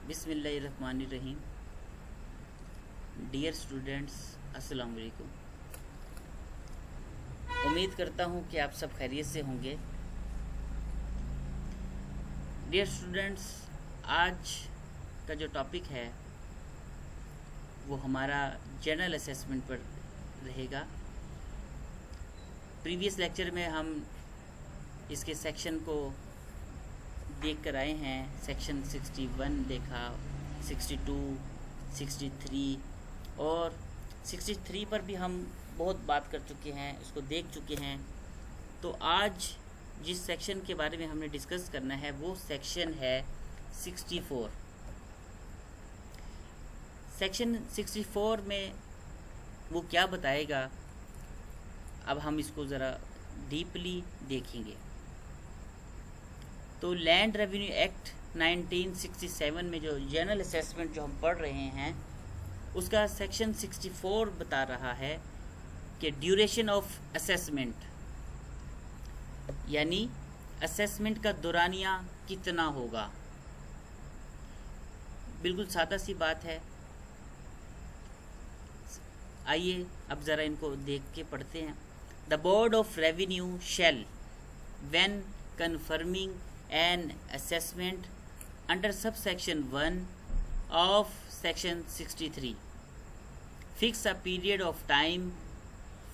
बिस्मिल्लाहिर्रहमानिर्रहीम। Dear students, अस्सलाम वालेकुम। उम्मीद करता हूँ कि आप सब खैरियत से होंगे। डियर स्टूडेंट्स, आज का जो टॉपिक है वो हमारा जनरल असेसमेंट पर रहेगा। प्रीवियस लेक्चर में हम इसके सेक्शन को देख कर आए हैं। सेक्शन 61 देखा, 62, 63 और 63 पर भी हम बहुत बात कर चुके हैं, उसको देख चुके हैं। तो आज जिस सेक्शन के बारे में हमने डिस्कस करना है वो सेक्शन है 64। सेक्शन 64 में वो क्या बताएगा, अब हम इसको ज़रा डीपली देखेंगे। तो लैंड रेवेन्यू एक्ट 1967 में जो जनरल असेसमेंट जो हम पढ़ रहे हैं उसका सेक्शन 64 बता रहा है कि ड्यूरेशन ऑफ असेसमेंट, यानी असेसमेंट का दौरानिया कितना होगा। बिल्कुल सादा सी बात है। आइए अब ज़रा इनको देख के पढ़ते हैं। The board of revenue shall when confirming an assessment under subsection 1 of section 63 fix a period of time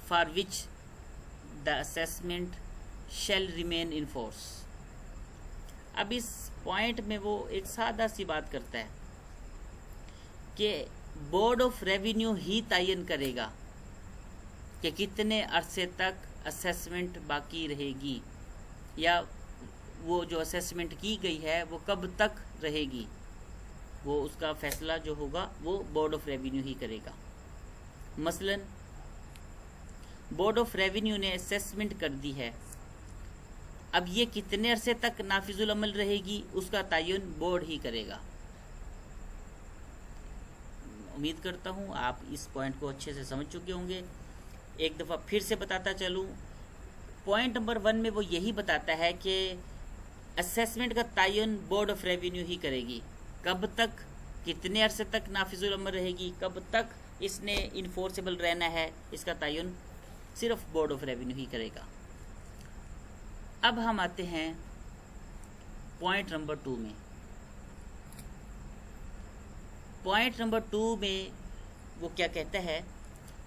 for which the assessment shall remain in force। अब इस पॉइंट में वो एक सादा सी बात करता है कि बोर्ड ऑफ रेवेन्यू ही तयन करेगा कि कितने अरसे तक असेसमेंट बाकी रहेगी, या वो जो असेसमेंट की गई है वो कब तक रहेगी। वो उसका फैसला जो होगा वो बोर्ड ऑफ रेवेन्यू ही करेगा। मसलन बोर्ड ऑफ रेवेन्यू ने असेसमेंट कर दी है, अब ये कितने अरसे तक नाफिजुल अमल रहेगी उसका तयन बोर्ड ही करेगा। उम्मीद करता हूँ आप इस पॉइंट को अच्छे से समझ चुके होंगे। एक दफ़ा फिर से बताता चलूँ। पॉइंट नंबर 1 में वो यही बताता है कि असेसमेंट का तयन बोर्ड ऑफ रेवेन्यू ही करेगी। कब तक, कितने अरसे तक नाफिजुल अमल रहेगी, कब तक इसने इन्फोर्सेबल रहना है, इसका तयन सिर्फ बोर्ड ऑफ रेवेन्यू ही करेगा। अब हम आते हैं पॉइंट नंबर 2 में। पॉइंट नंबर 2 में वो क्या कहता है,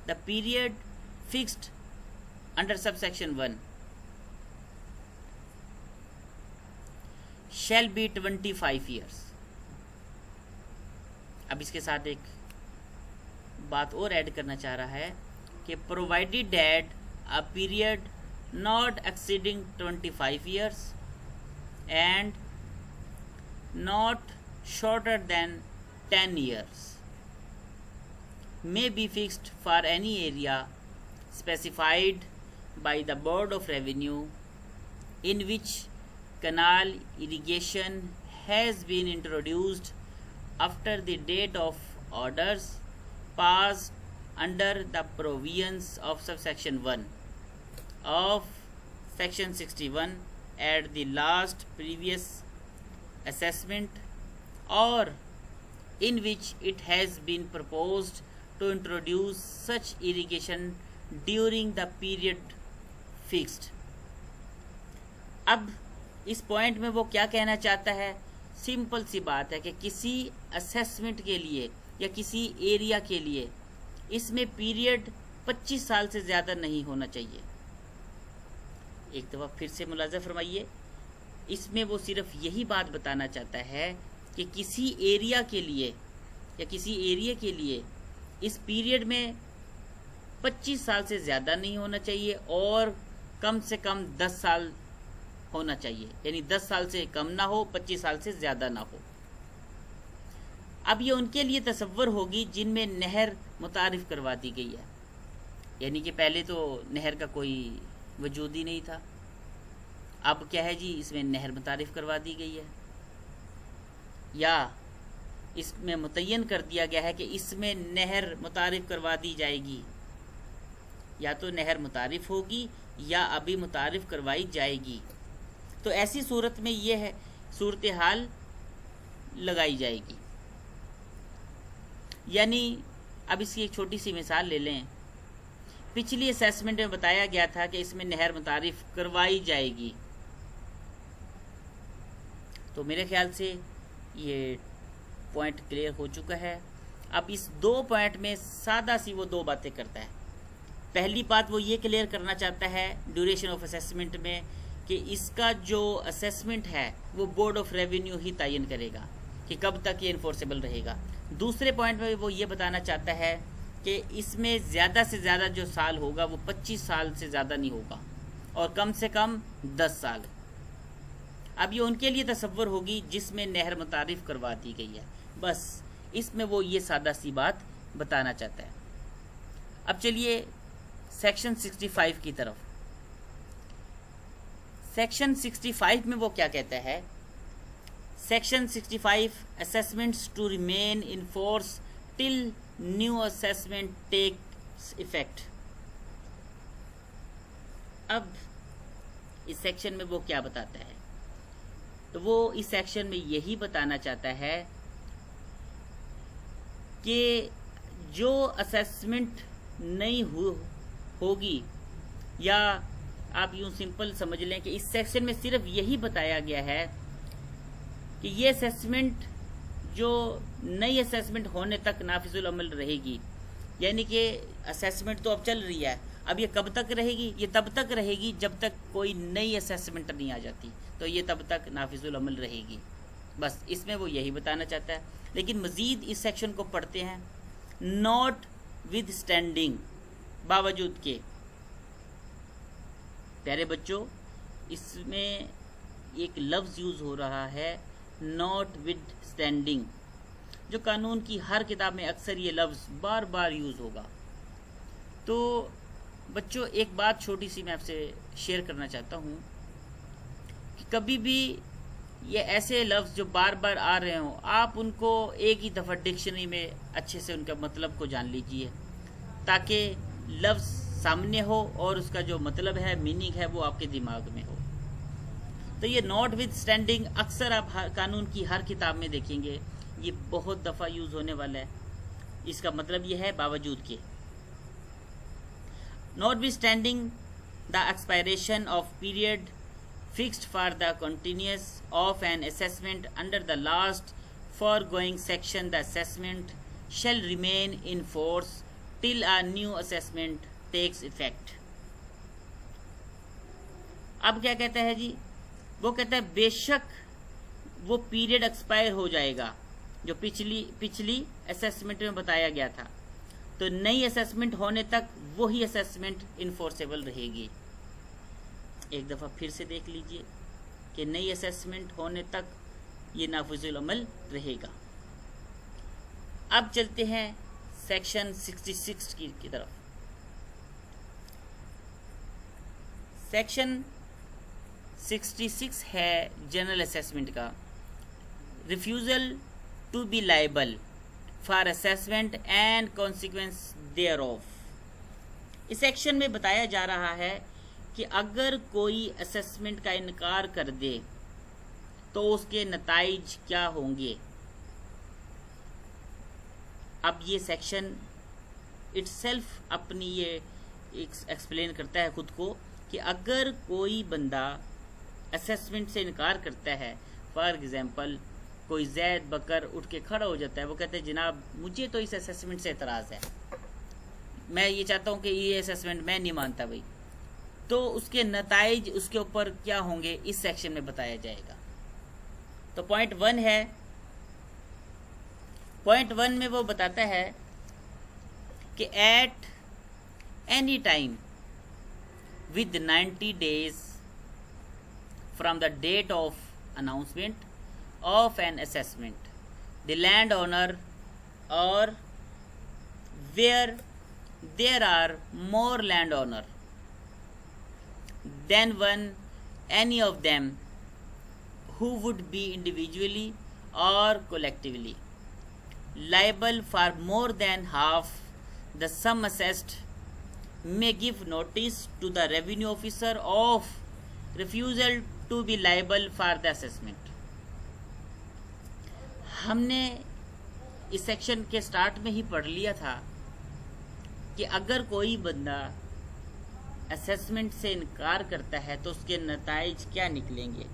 the period fixed under subsection 1 shall be 25 years। अब इसके साथ एक बात और ऐड करना चाह रहा है कि provided that a period not exceeding 25 years and not shorter than 10 years may be fixed for any area specified by the Board of Revenue in which canal irrigation has been introduced after the date of orders passed under the provisions of subsection 1 of section 61 at the last previous assessment, or in which it has been proposed to introduce such irrigation during the period fixed। अब इस point में वो क्या कहना चाहता है, simple सी बात है कि किसी असेसमेंट के लिए या किसी एरिया के लिए इसमें पीरियड 25 साल से ज़्यादा नहीं होना चाहिए। एक दफ़ा फिर से मुलाज़ा फरमाइए। इसमें वो सिर्फ यही बात बताना चाहता है कि किसी एरिया के लिए या किसी एरिया के लिए इस पीरियड में 25 साल से ज़्यादा नहीं होना चाहिए और कम से कम 10 साल होना चाहिए, यानी 10 साल से कम ना हो, 25 साल से ज़्यादा ना हो। अब ये उनके लिए तसव्वुर होगी जिनमें नहर मुतारिफ करवा दी गई है, यानी कि पहले तो नहर का कोई वजूद ही नहीं था, अब क्या है जी, इसमें नहर मुतारिफ करवा दी गई है, या इसमें मुतय्यन कर दिया गया है कि इसमें नहर मुतारिफ करवा दी जाएगी, या तो नहर मुतारिफ होगी या अभी मुतारिफ करवाई जाएगी। तो ऐसी सूरत में ये है सूरत हाल लगाई जाएगी। यानी अब इसकी एक छोटी सी मिसाल ले लें। पिछली असेसमेंट में बताया गया था कि इसमें नहर मुतारिफ करवाई जाएगी, तो मेरे ख्याल से ये पॉइंट क्लियर हो चुका है। अब इस 2 पॉइंट में सादा सी वो 2 बातें करता है। पहली बात वो ये क्लियर करना चाहता है ड्यूरेशन ऑफ असेसमेंट में कि इसका जो असेसमेंट है वो बोर्ड ऑफ रेवेन्यू ही तयन करेगा कि कब तक ये इन्फोर्सेबल रहेगा। दूसरे पॉइंट में वो ये बताना चाहता है कि इसमें ज़्यादा से ज़्यादा जो साल होगा वो 25 साल से ज़्यादा नहीं होगा और कम से कम 10 साल। अब ये उनके लिए तसव्वुर होगी जिसमें नहर मुतारिफ करवा दी गई है, बस इसमें वो ये सादा सी बात बताना चाहता है। अब चलिए सेक्शन 65 की तरफ। सेक्शन 65 में वो क्या कहता है? Section 65 assessments to remain in force till new assessment takes effect. अब इस सेक्शन में वो क्या बताता है? तो वो इस सेक्शन में यही बताना चाहता है कि जो असेसमेंट नहीं होगी, या आप यूं सिंपल समझ लें कि इस सेक्शन में सिर्फ यही बताया गया है कि ये असेसमेंट जो नई असेसमेंट होने तक नाफिजुल अमल रहेगी। यानी कि असेसमेंट तो अब चल रही है, अब ये कब तक रहेगी? ये तब तक रहेगी जब तक कोई नई असेसमेंट नहीं आ जाती, तो ये तब तक नाफिजुल अमल रहेगी। बस इसमें वो यही बताना चाहता है। लेकिन मज़ीद इस सेक्शन को पढ़ते हैं। नॉट विद स्टैंडिंग, बावजूद के। प्यारे बच्चों, इसमें एक लफ्ज़ यूज़ हो रहा है नॉट विद स्टैंडिंग, जो कानून की हर किताब में अक्सर ये लफ्ज़ बार बार यूज़ होगा। तो बच्चों, एक बात छोटी सी मैं आपसे शेयर करना चाहता हूँ कि कभी भी ये ऐसे लफ्ज़ जो बार बार आ रहे हों, आप उनको एक ही दफ़ा डिक्शनरी में अच्छे से उनका मतलब को जान लीजिए, ताकि लफ्ज़ सामने हो और उसका जो मतलब है, मीनिंग है, वो आपके दिमाग में हो। तो ये नॉट विद स्टैंडिंग अक्सर आप कानून की हर किताब में देखेंगे, ये बहुत दफ़ा यूज़ होने वाला है। इसका मतलब ये है बावजूद के। Not with standing the expiration of period fixed for the continuance of an assessment under the last foregoing section, the assessment shall remain in force till a new assessment takes effect। अब क्या कहता है जी? वो कहता है बेशक वो period expire हो जाएगा जो पिछली असेसमेंट में बताया गया था, तो नई असेसमेंट होने तक वही असेसमेंट इन्फोर्सेबल रहेगी। एक दफ़ा फिर से देख लीजिए कि नई असेसमेंट होने तक ये नाफिजुल अमल रहेगा। अब चलते हैं सेक्शन 66 की तरफ। सेक्शन 66 है जनरल असेसमेंट का। Refusal to be liable for assessment and consequence thereof. इस सेक्शन में बताया जा रहा है कि अगर कोई असेसमेंट का इनकार कर दे तो उसके नताइज क्या होंगे। अब ये सेक्शन इटसेल्फ अपनी ये एक्सप्लेन करता है खुद को कि अगर कोई बंदा असेसमेंट से इनकार करता है, फॉर एग्जांपल कोई जैद बकर उठ के खड़ा हो जाता है, वो कहते हैं जनाब मुझे तो इस असेसमेंट से एतराज़ है, मैं ये चाहता हूँ कि ये असेसमेंट मैं नहीं मानता भाई, तो उसके नताइज उसके ऊपर क्या होंगे इस सेक्शन में बताया जाएगा। तो पॉइंट 1 है, पॉइंट 1 में वो बताता है कि eight any time with 90 days from the date of announcement of an assessment, the landowner or where there are more landowner than one, any of them who would be individually or collectively liable for more than half the sum assessed may give notice to the revenue officer of refusal to be liable for the assessment। हमने इस section के start में ही पढ़ लिया था कि अगर कोई बंदा असेसमेंट से इनकार करता है तो उसके नताइज क्या निकलेंगे।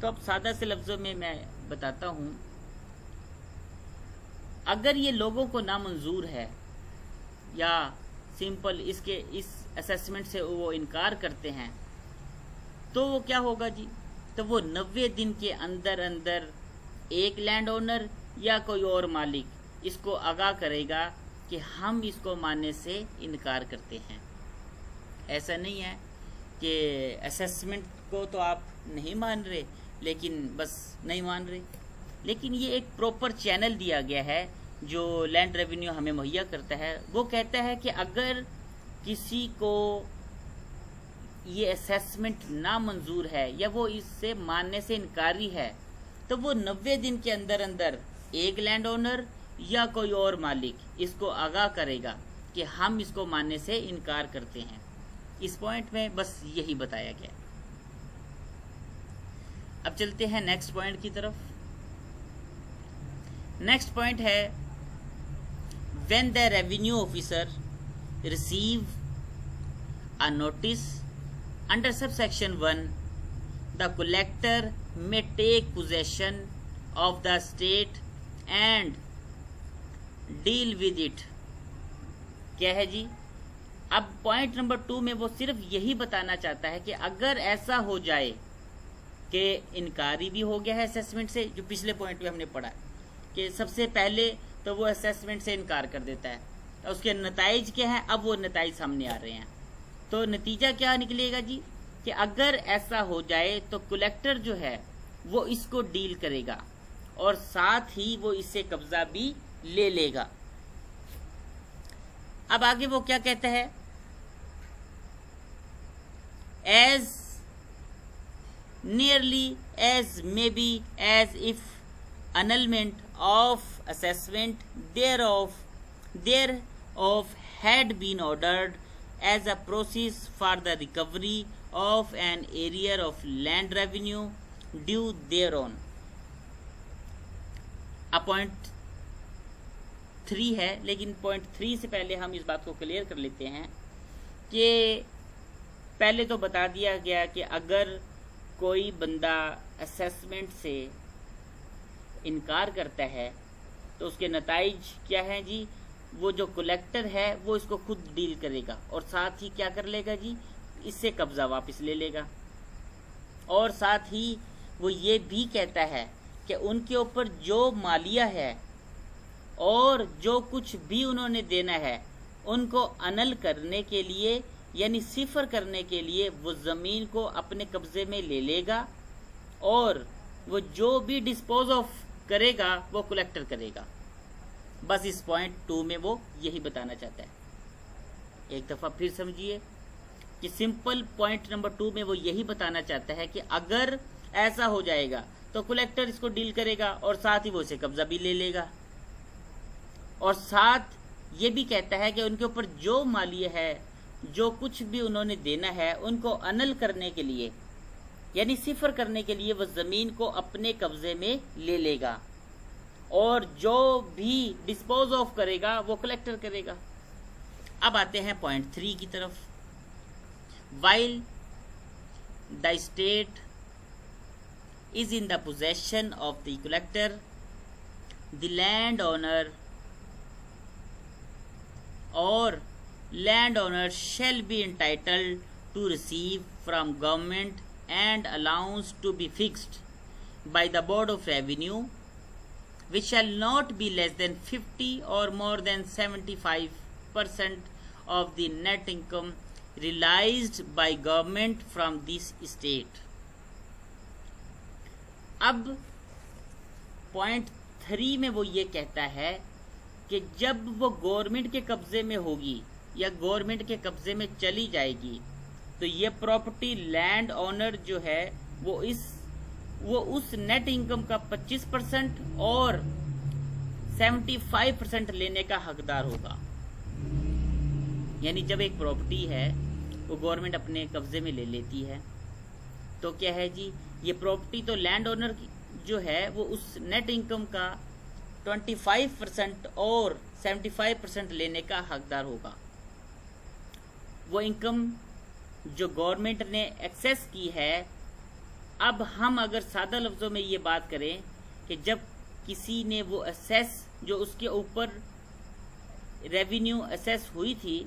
तो अब सादा से लफ्ज़ों में मैं बताता हूँ, अगर ये लोगों को नामंजूर है या सिंपल इसके इस असेसमेंट से वो इनकार करते हैं तो वो क्या होगा जी, तो वो 90 दिन के अंदर अंदर एक लैंड ओनर या कोई और मालिक इसको आगाह करेगा कि हम इसको मानने से इनकार करते हैं। ऐसा नहीं है कि असेसमेंट को तो आप नहीं मान रहे लेकिन बस नहीं मान रहे, लेकिन ये एक प्रॉपर चैनल दिया गया है जो लैंड रेवेन्यू हमें मुहैया करता है। वो कहता है कि अगर किसी को ये असेसमेंट ना मंजूर है या वो इससे मानने से इनकारी है तो वो 90 दिन के अंदर अंदर एक लैंड ओनर या कोई और मालिक इसको आगाह करेगा कि हम इसको मानने से इनकार करते हैं। इस पॉइंट में बस यही बताया गया। अब चलते हैं नेक्स्ट पॉइंट की तरफ। नेक्स्ट पॉइंट है, when the revenue officer receive a notice under subsection 1 the collector may take possession of the state and deal with it। क्या है जी, अब पॉइंट नंबर 2 में वो सिर्फ यही बताना चाहता है कि अगर ऐसा हो जाए कि इनकारी भी हो गया है असेसमेंट से, जो पिछले पॉइंट में हमने पढ़ा कि सबसे पहले तो वो असेसमेंट से इनकार कर देता है, तो उसके नताइज क्या है, अब वो नताइज सामने आ रहे हैं। तो नतीजा क्या निकलेगा जी कि अगर ऐसा हो जाए तो कलेक्टर जो है वो इसको डील करेगा और साथ ही वो इससे कब्जा भी ले लेगा। अब आगे वो क्या कहता है, as nearly as may be as if annulment of assessment thereof had been ordered as a process for the recovery of an area of land revenue due thereon। अब पॉइंट 3 है, लेकिन पॉइंट 3 से पहले हम इस बात को क्लियर कर लेते हैं कि पहले तो बता दिया गया कि अगर कोई बंदा असेसमेंट से इनकार करता है तो उसके नताइज क्या है जी, वो जो कलेक्टर है वो इसको खुद डील करेगा और साथ ही क्या कर लेगा जी, इससे कब्जा वापस ले लेगा। और साथ ही वो ये भी कहता है कि उनके ऊपर जो मालिया है और जो कुछ भी उन्होंने देना है उनको अनल करने के लिए यानी सिफर करने के लिए वो ज़मीन को अपने कब्जे में ले लेगा और वो जो भी डिस्पोज ऑफ करेगा वो कलेक्टर करेगा। बस इस पॉइंट 2 में वो यही बताना चाहता है। एक दफ़ा फिर समझिए कि सिंपल पॉइंट नंबर 2 में वो यही बताना चाहता है कि अगर ऐसा हो जाएगा तो कलेक्टर इसको डील करेगा और साथ ही वो इसे कब्जा भी ले लेगा। और साथ ये भी कहता है कि उनके ऊपर जो मालिया है, जो कुछ भी उन्होंने देना है, उनको अनल करने के लिए यानी सिफर करने के लिए वो ज़मीन को अपने कब्जे में ले लेगा और जो भी डिस्पोज ऑफ करेगा वो कलेक्टर करेगा। अब आते हैं पॉइंट 3 की तरफ। While the state is in the possession of the collector, the land owner और land owner shall be entitled to receive from government and allowance to be fixed by the Board of Revenue, which shall not be less than 50 or more than 75% of the net income realized by government from this state। अब point 3 में वो ये कहता है कि जब वो government के कब्जे में होगी या गवर्नमेंट के कब्जे में चली जाएगी तो ये प्रॉपर्टी लैंड ओनर जो है वो उस नेट इनकम का 25% और 75% लेने का हकदार होगा। यानी जब एक प्रॉपर्टी है वो गवर्नमेंट अपने कब्जे में ले लेती है तो क्या है जी, ये प्रॉपर्टी तो लैंड ओनर जो है वो उस नेट इनकम का 25% और 75% लेने का हकदार होगा। वो इनकम जो गवर्नमेंट ने एक्सेस की है, अब हम अगर सादा लफ्ज़ों में ये बात करें कि जब किसी ने वो असेस जो उसके ऊपर रेवेन्यू असेस हुई थी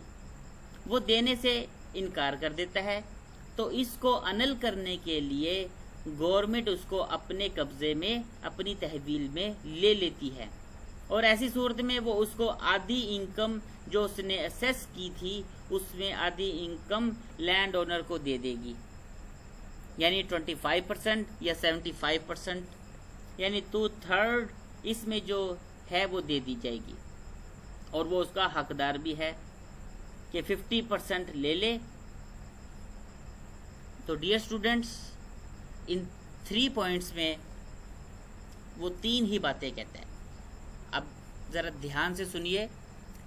वो देने से इनकार कर देता है, तो इसको अनल करने के लिए गवर्नमेंट उसको अपने कब्जे में, अपनी तहवील में ले लेती है, और ऐसी सूरत में वो उसको आधी इनकम जो उसने असेस की थी उसमें आधी इनकम लैंड ओनर को दे देगी, यानी 25% या 75%, यानी 2/3 इसमें जो है वो दे दी जाएगी, और वो उसका हकदार भी है कि 50% ले ले। तो डियर स्टूडेंट्स, इन 3 पॉइंट्स में वो 3 ही बातें कहते हैं। अब ज़रा ध्यान से सुनिए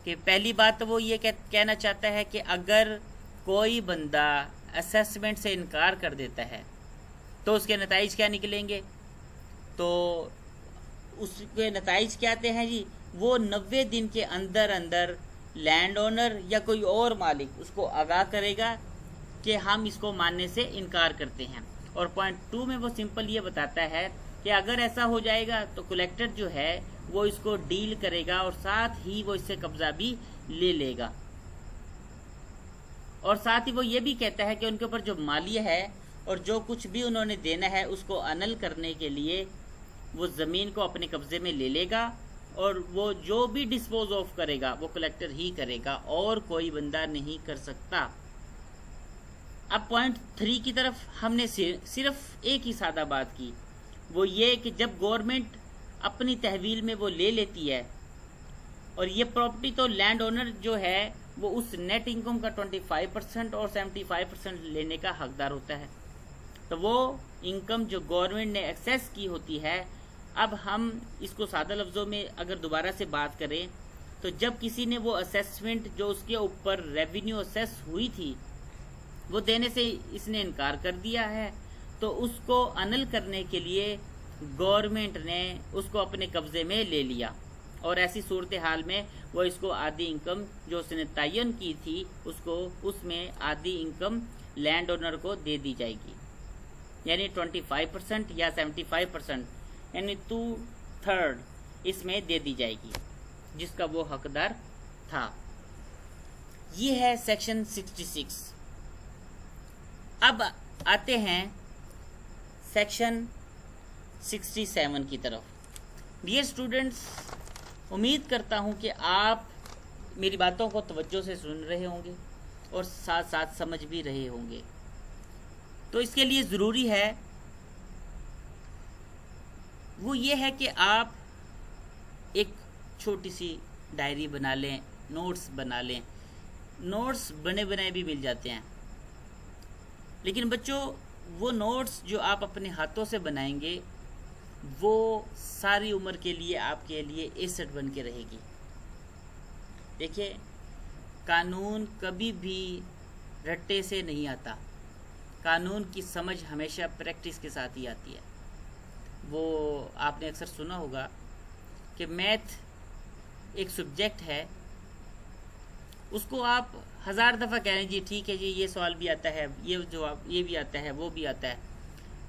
कि पहली बात तो वो ये कहना चाहता है कि अगर कोई बंदा असेसमेंट से इनकार कर देता है तो उसके नताइज क्या निकलेंगे। तो उसके नताइज क्या आते हैं जी, वो 90 दिन के अंदर अंदर लैंड ओनर या कोई और मालिक उसको आगाह करेगा कि हम इसको मानने से इनकार करते हैं। और पॉइंट 2 में वो सिंपल ये बताता है कि अगर ऐसा हो जाएगा तो कलेक्टर जो है वो इसको डील करेगा और साथ ही वो इससे कब्जा भी ले लेगा। और साथ ही वो ये भी कहता है कि उनके ऊपर जो मालिया है और जो कुछ भी उन्होंने देना है उसको अनल करने के लिए वो ज़मीन को अपने कब्जे में ले लेगा, और वो जो भी डिस्पोज ऑफ करेगा वो कलेक्टर ही करेगा और कोई बंदा नहीं कर सकता। अब पॉइंट 3 की तरफ हमने सिर्फ एक ही सादा बात की, वो ये कि जब गवर्नमेंट अपनी तहवील में वो ले लेती है और ये प्रॉपर्टी, तो लैंड ओनर जो है वो उस नेट इनकम का 25% और 75% लेने का हकदार होता है। तो वो इनकम जो गवर्नमेंट ने एक्सेस की होती है, अब हम इसको सादा लफ्ज़ों में अगर दोबारा से बात करें तो जब किसी ने वो असेसमेंट जो उसके ऊपर रेवेन्यू असेस हुई थी वो देने से इसने इनकार कर दिया है, तो उसको अनल करने के लिए गवर्नमेंट ने उसको अपने कब्जे में ले लिया, और ऐसी सूरत हाल में वो इसको आधी इनकम जो उसने तयन की थी उसको, उसमें आधी इनकम लैंड ओनर को दे दी जाएगी, यानी 25% या 75%, यानी 2/3 इसमें दे दी जाएगी जिसका वो हकदार था। ये है सेक्शन 66। अब आते हैं सेक्शन 67 की तरफ। डियर स्टूडेंट्स, उम्मीद करता हूं कि आप मेरी बातों को तवज्जो से सुन रहे होंगे और साथ साथ समझ भी रहे होंगे। तो इसके लिए ज़रूरी है वो ये है कि आप एक छोटी सी डायरी बना लें, नोट्स बना लें। नोट्स बने बनाए भी मिल जाते हैं, लेकिन बच्चों वो नोट्स जो आप अपने हाथों से बनाएंगे वो सारी उम्र के लिए आपके लिए एसेट बन के रहेगी। देखिए, कानून कभी भी रट्टे से नहीं आता, कानून की समझ हमेशा प्रैक्टिस के साथ ही आती है। वो आपने अक्सर सुना होगा कि मैथ एक सब्जेक्ट है, उसको आप 1000 दफ़ा कह रहे हैं जी ठीक है जी ये सवाल भी आता है, ये जवाब ये भी आता है, वो भी आता है,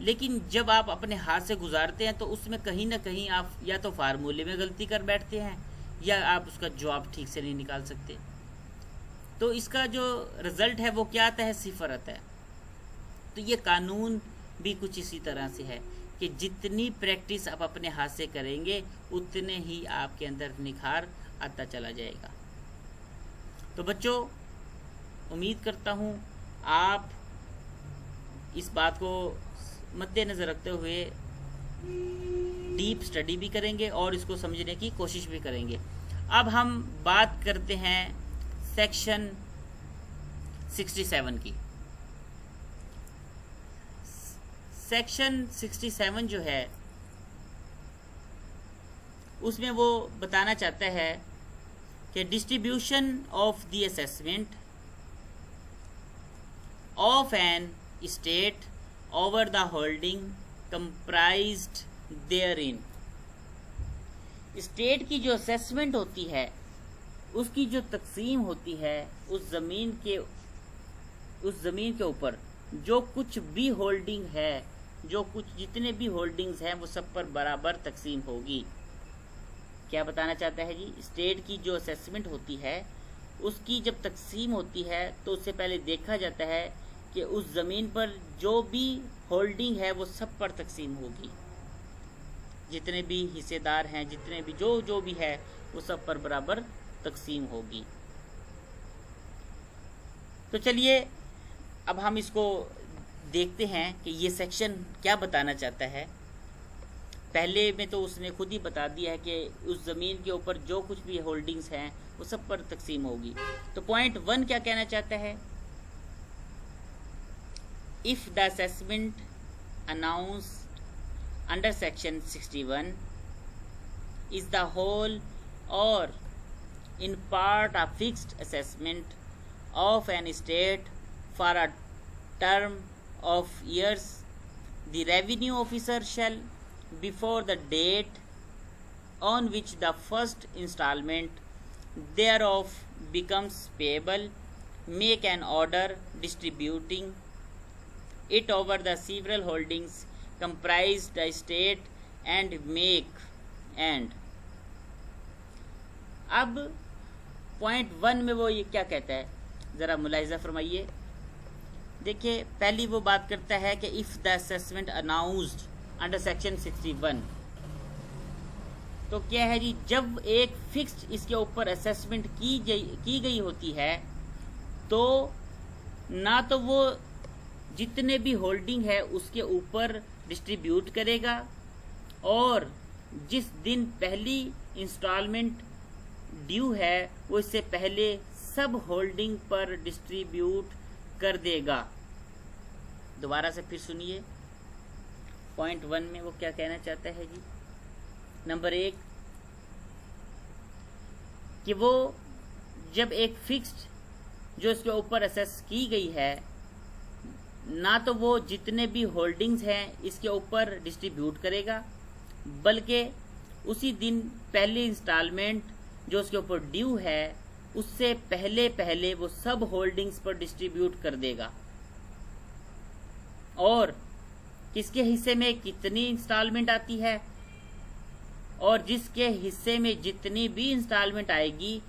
लेकिन जब आप अपने हाथ से गुजारते हैं तो उसमें कहीं ना कहीं आप या तो फार्मूले में गलती कर बैठते हैं या आप उसका जवाब ठीक से नहीं निकाल सकते। तो इसका जो रिज़ल्ट है वो क्या आता है, 0 आता है। तो ये कानून भी कुछ इसी तरह से है कि जितनी प्रैक्टिस आप अपने हाथ से करेंगे उतने ही आपके अंदर निखार आता चला जाएगा। तो बच्चों, उम्मीद करता हूँ आप इस बात को मद्देनज़र रखते हुए डीप स्टडी भी करेंगे और इसको समझने की कोशिश भी करेंगे। अब हम बात करते हैं सेक्शन 67 की। सेक्शन 67 जो है उसमें वो बताना चाहता है कि distribution of the assessment of an state over the holding comprised therein. State की जो असेसमेंट होती है उसकी जो तकसीम होती है उस ज़मीन के ऊपर जो कुछ भी होल्डिंग है, जो कुछ जितने भी होल्डिंग्स हैं वो सब पर बराबर तकसीम होगी। क्या बताना चाहता है जी? स्टेट की जो असेसमेंट होती है उसकी जब तकसीम होती है तो उससे पहले देखा जाता है कि उस ज़मीन पर जो भी होल्डिंग है वो सब पर तकसीम होगी, जितने भी हिस्सेदार हैं, जितने भी जो भी है वो सब पर बराबर तकसीम होगी। तो चलिए अब हम इसको देखते हैं कि ये सेक्शन क्या बताना चाहता है। पहले में तो उसने खुद ही बता दिया है कि उस ज़मीन के ऊपर जो कुछ भी होल्डिंग्स हैं वो सब पर तकसीम होगी। तो पॉइंट 1 क्या कहना चाहता है? If the assessment announced under section 61 is the whole or in part a fixed assessment of an estate for a term of years, the revenue officer shall, before the date on which the first installment thereof becomes payable, make an order distributing it over the several holdings comprised the estate and make and। अब point 1 में वो ये क्या कहता है, ज़रा मुलाहिजा फरमाइए। देखिए पहली वो बात करता है कि if the assessment announced under section 61, तो क्या है जी? जब एक फिक्स्ड इसके ऊपर असेसमेंट की गई होती है तो ना तो वो जितने भी होल्डिंग है उसके ऊपर डिस्ट्रीब्यूट करेगा, और जिस दिन पहली इंस्टॉलमेंट ड्यू है वो इससे पहले सब होल्डिंग पर डिस्ट्रीब्यूट कर देगा। दोबारा से फिर सुनिए पॉइंट 1 में वो क्या कहना चाहता है जी। नंबर 1 कि वो जब एक फिक्स्ड जो इसके ऊपर असेस की गई है, ना तो वो जितने भी होल्डिंग्स हैं इसके ऊपर डिस्ट्रीब्यूट करेगा, बल्कि उसी दिन पहली इंस्टॉलमेंट जो उसके ऊपर ड्यू है उससे पहले वो सब होल्डिंग्स पर डिस्ट्रीब्यूट कर देगा, और किसके हिस्से में कितनी इंस्टॉलमेंट आती है और जिसके हिस्से में जितनी भी इंस्टॉलमेंट आएगी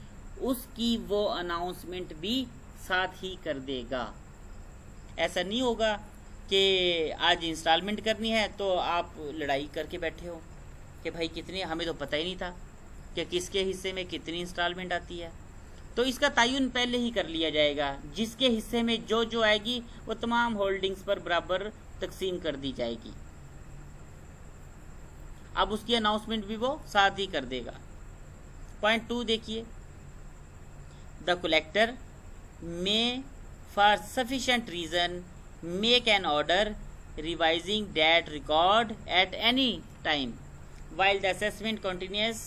उसकी वो अनाउंसमेंट भी साथ ही कर देगा। ऐसा नहीं होगा कि आज इंस्टॉलमेंट करनी है तो आप लड़ाई करके बैठे हो कि भाई कितनी, हमें तो पता ही नहीं था कि किसके हिस्से में कितनी इंस्टॉलमेंट आती है। तो इसका तयन पहले ही कर लिया जाएगा, जिसके हिस्से में जो आएगी वो तमाम होल्डिंग्स पर बराबर तकसीम कर दी जाएगी। अब उसकी अनाउंसमेंट भी वो साथ ही कर देगा। पॉइंट 2 देखिए, the collector may for sufficient reason make an order revising that record at any time while the assessment continues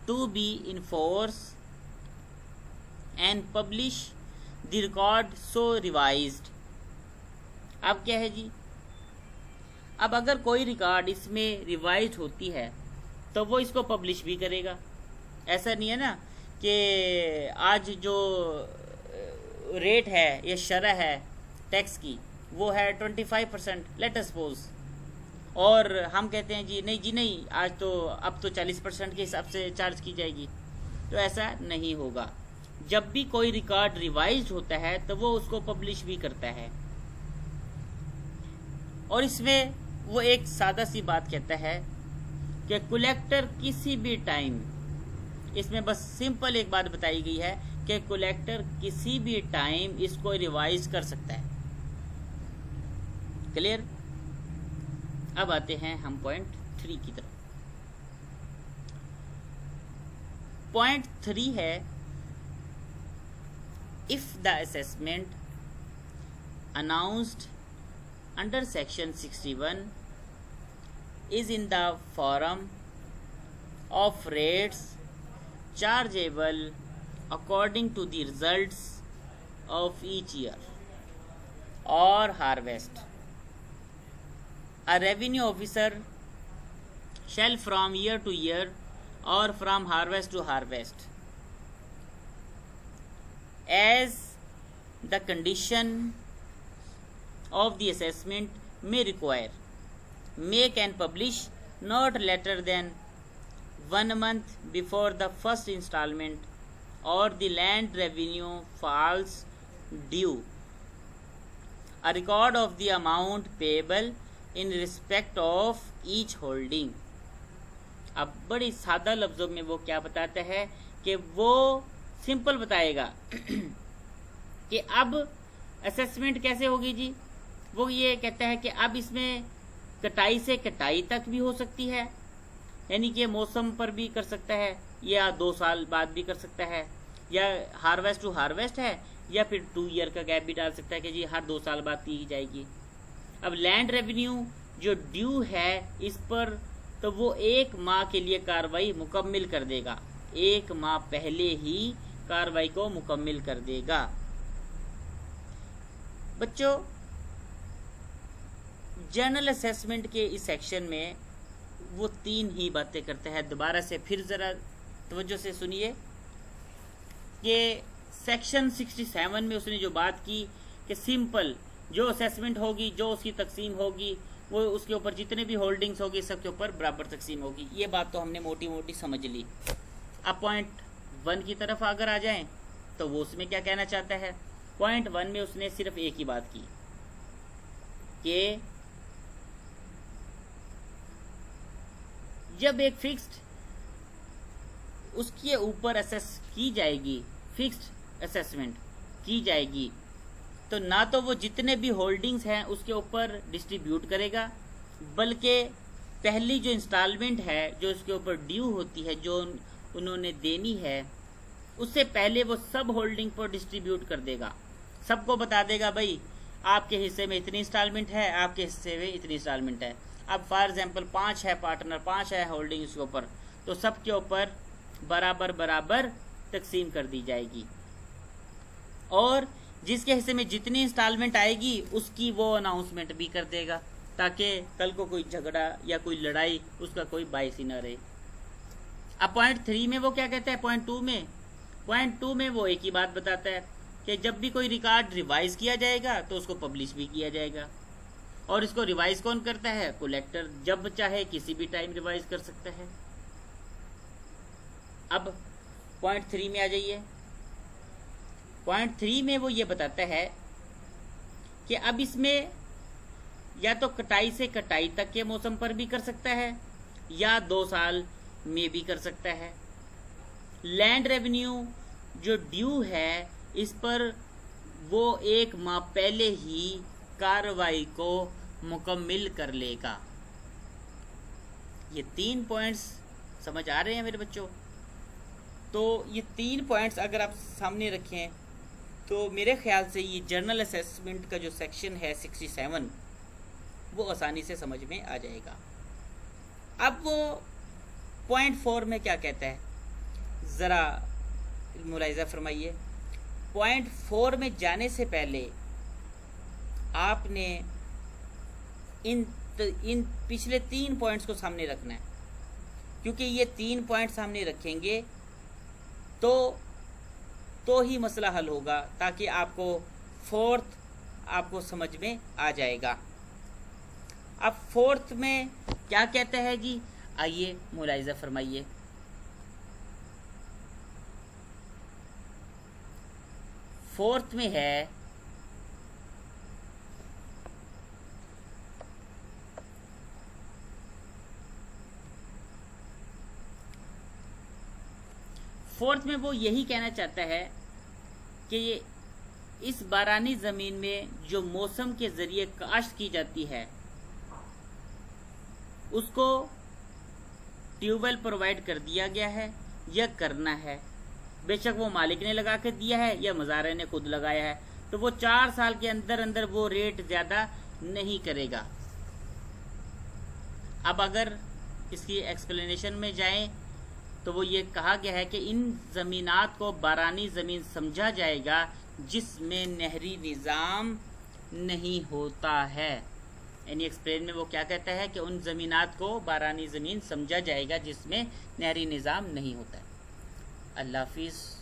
to be in force and publish the record so revised। अब क्या है जी? अब अगर कोई रिकॉर्ड इसमें revise होती है तो वो इसको पब्लिश भी करेगा। ऐसा नहीं है ना कि आज जो रेट है या शरह है टैक्स की वो है 25%, लेट अस सपोज, और हम कहते हैं जी नहीं आज तो अब तो 40% के हिसाब से चार्ज की जाएगी। तो ऐसा नहीं होगा। जब भी कोई रिकॉर्ड रिवाइज होता है तो वो उसको पब्लिश भी करता है। और इसमें वो एक सादा सी बात कहता है कि कलेक्टर किसी भी टाइम, इसमें बस सिंपल एक बात बताई गई है कि कलेक्टर किसी भी टाइम इसको रिवाइज कर सकता है। क्लियर? अब आते हैं हम पॉइंट 3 की तरफ। पॉइंट 3 है, if the assessment announced under section 61 is in the form of rates chargeable according to the results of each year or harvest, a revenue officer shall from year to year or from harvest to harvest, as the condition of the assessment may require. Make and publish not later than 1 month before the first installment or the land revenue falls due, a record of the amount payable in respect of each holding. अब बड़ी सादा लफ्ज़ों में वो क्या बताता है कि वो सिंपल बताएगा कि अब असेसमेंट कैसे होगी जी। वो ये कहता है कि अब इसमें कटाई से कटाई तक भी हो सकती है, यानी कि मौसम पर भी कर सकता है, या 2 साल बाद भी कर सकता है, या हार्वेस्ट टू हार्वेस्ट है, या फिर 2 ईयर का गैप भी डाल सकता है कि जी हर 2 साल बाद दी जाएगी। अब लैंड रेवेन्यू जो ड्यू है इस पर, तो वो 1 माह के लिए कार्रवाई मुकम्मिल कर देगा, 1 माह पहले ही कार्रवाई को मुकम्मिल कर देगा। बच्चों, जर्नल असेसमेंट के इस सेक्शन में वो 3 ही बातें करते हैं। दोबारा से फिर ज़रा तवज्जो से सुनिए कि सेक्शन 67 में उसने जो बात की कि सिंपल जो असेसमेंट होगी, जो उसकी तकसीम होगी, वो उसके ऊपर जितने भी होल्डिंग्स होगी सबके ऊपर बराबर तकसीम होगी। ये बात तो हमने मोटी मोटी समझ ली। अब पॉइंट 1 की तरफ अगर आ जाएं तो वो उसमें क्या कहना चाहता है। पॉइंट 1 में उसने सिर्फ एक ही बात की कि जब एक फिक्स्ड उसके ऊपर असेस की जाएगी, फिक्स्ड असेसमेंट की जाएगी, तो ना तो वो जितने भी होल्डिंग्स हैं उसके ऊपर डिस्ट्रीब्यूट करेगा, बल्कि पहली जो इंस्टॉलमेंट है जो उसके ऊपर ड्यू होती है, जो उन्होंने देनी है, उससे पहले वो सब होल्डिंग पर डिस्ट्रीब्यूट कर देगा। सबको बता देगा भाई आपके हिस्से में इतनी इंस्टॉलमेंट है, आपके हिस्से में इतनी इंस्टॉलमेंट है। अब फॉर एग्जांपल 5 है पार्टनर, 5 है होल्डिंग उसके ऊपर, तो सबके ऊपर बराबर बराबर तकसीम कर दी जाएगी, और जिसके हिस्से में जितनी इंस्टॉलमेंट आएगी उसकी वो अनाउंसमेंट भी कर देगा, ताकि कल को कोई झगड़ा या कोई लड़ाई उसका कोई बायस ही ना रहे। अब पॉइंट 3 में वो क्या कहता है, पॉइंट 2 में वो एक ही बात बताता है कि जब भी कोई रिकॉर्ड रिवाइज किया जाएगा तो उसको पब्लिश भी किया जाएगा, और इसको रिवाइज कौन करता है, कलेक्टर, जब चाहे किसी भी टाइम रिवाइज कर सकता है। अब पॉइंट 3 में आ जाइए। पॉइंट 3 में वो ये बताता है कि अब इसमें या तो कटाई से कटाई तक के मौसम पर भी कर सकता है, या 2 साल में भी कर सकता है। लैंड रेवेन्यू जो ड्यू है इस पर वो 1 माह पहले ही कार्रवाई को मुकम्मिल कर लेगा। ये 3 पॉइंट्स समझ आ रहे हैं मेरे बच्चों? तो ये 3 पॉइंट्स अगर आप सामने रखें तो मेरे ख्याल से ये जर्नल असेसमेंट का जो सेक्शन है 67 वो आसानी से समझ में आ जाएगा। अब वो पॉइंट 4 में क्या कहता है, ज़रा मुलाहिज़ा फरमाइए। पॉइंट 4 में जाने से पहले आपने इन पिछले 3 पॉइंट्स को सामने रखना है, क्योंकि ये 3 पॉइंट सामने रखेंगे तो ही मसला हल होगा, ताकि आपको 4th आपको समझ में आ जाएगा। अब 4th में क्या कहता है जी, आइए मुलाहिज़ा फरमाइए। फोर्थ में है वो यही कहना चाहता है कि ये इस बारानी ज़मीन में जो मौसम के ज़रिए काश्त की जाती है उसको ट्यूबवेल प्रोवाइड कर दिया गया है या करना है, बेशक वो मालिक ने लगा कर दिया है या मज़ारे ने खुद लगाया है, तो वो 4 साल के अंदर अंदर वो रेट ज़्यादा नहीं करेगा। अब अगर इसकी एक्सप्लेनेशन में जाएं तो वो ये कहा गया है कि इन ज़मीनात को बारानी ज़मीन समझा जाएगा जिसमें नहरी निज़ाम नहीं होता है, यानी एक्सप्लेन में वो क्या कहता है कि उन ज़मीनात को बारानी ज़मीन समझा जाएगा जिसमें नहरी निज़ाम नहीं होता है। अल्लाह हाफिज़।